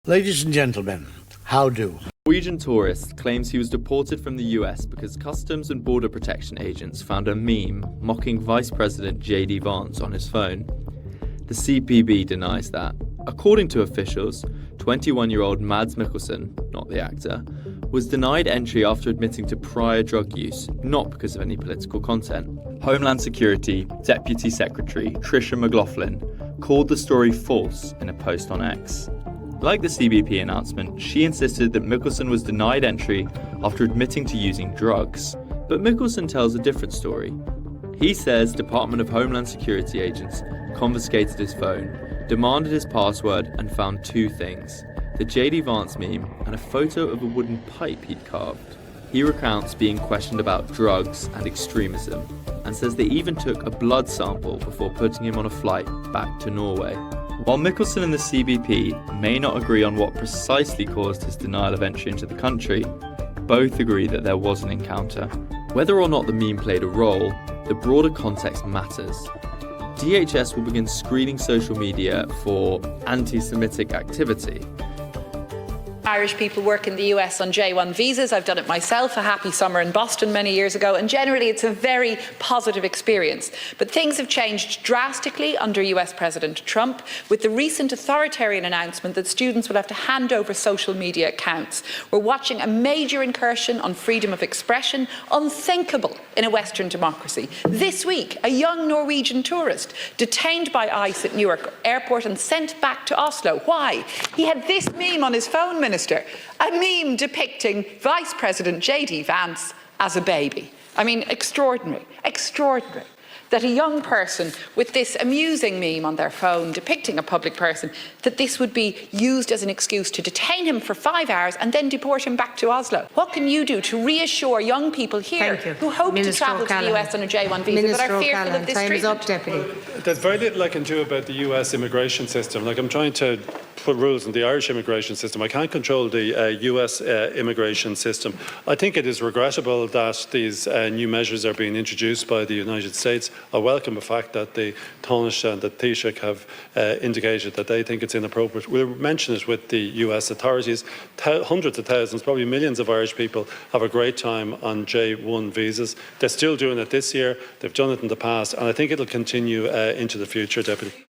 Ladies and gentlemen, how do? Norwegian tourist claims he was deported from the US because Customs and Border Protection agents found a meme mocking Vice President Shady on his phone. The CPB denies that. According to officials, 21-year-old Mads Mikkelsen, not the actor, was denied entry after admitting to prior drug use, not because of any political content. Homeland Security Deputy Secretary Tricia McLaughlin called the story false in a post on X. Like the CBP announcement, she insisted that Mikkelsen was denied entry after admitting to using drugs. But Mikkelsen tells a different story. He says Department of Homeland Security agents confiscated his phone, demanded his password, and found two things: the J.D. Vance meme and a photo of a wooden pipe he'd carved. He recounts being questioned about drugs and extremism, and says they even took a blood sample before putting him on a flight back to Norway. While Mikkelsen and the CBP may not agree on what precisely caused his denial of entry into the country, both agree that there was an encounter. Whether or not the meme played a role, the broader context matters. DHS will begin screening social media for anti-Semitic activity. Irish people work in the US on J1 visas. I've done it myself, a happy summer in Boston many years ago, and generally it's a very positive experience. But things have changed drastically under US President Trump with the recent authoritarian announcement that students will have to hand over social media accounts. We're watching a major incursion on freedom of expression, unthinkable in a Western democracy. This week, a young Norwegian tourist detained by ICE at Newark Airport and sent back to Oslo. Why? He had this meme on his phone, Minister. A meme depicting Vice President J.D. Vance as a baby. I mean, extraordinary, extraordinary. That a young person with this amusing meme on their phone depicting a public person, that this would be used as an excuse to detain him for 5 hours and then deport him back to Oslo. What can you do to reassure young people here who hope to travel to the US on a J1 visa but are fearful of this treatment? Time is up, Deputy. There's very little I can do about the US immigration system. Like, I'm trying to put rules in the Irish immigration system. I can't control the US immigration system. I think it is regrettable that these new measures are being introduced by the United States. I welcome the fact that the Taoiseach and the Taoiseach have indicated that they think it's inappropriate. We'll mention it with the US authorities. Hundreds of thousands, probably millions of Irish people have a great time on J1 visas. They're still doing it this year. They've done it in the past, and I think it'll continue into the future, Deputy.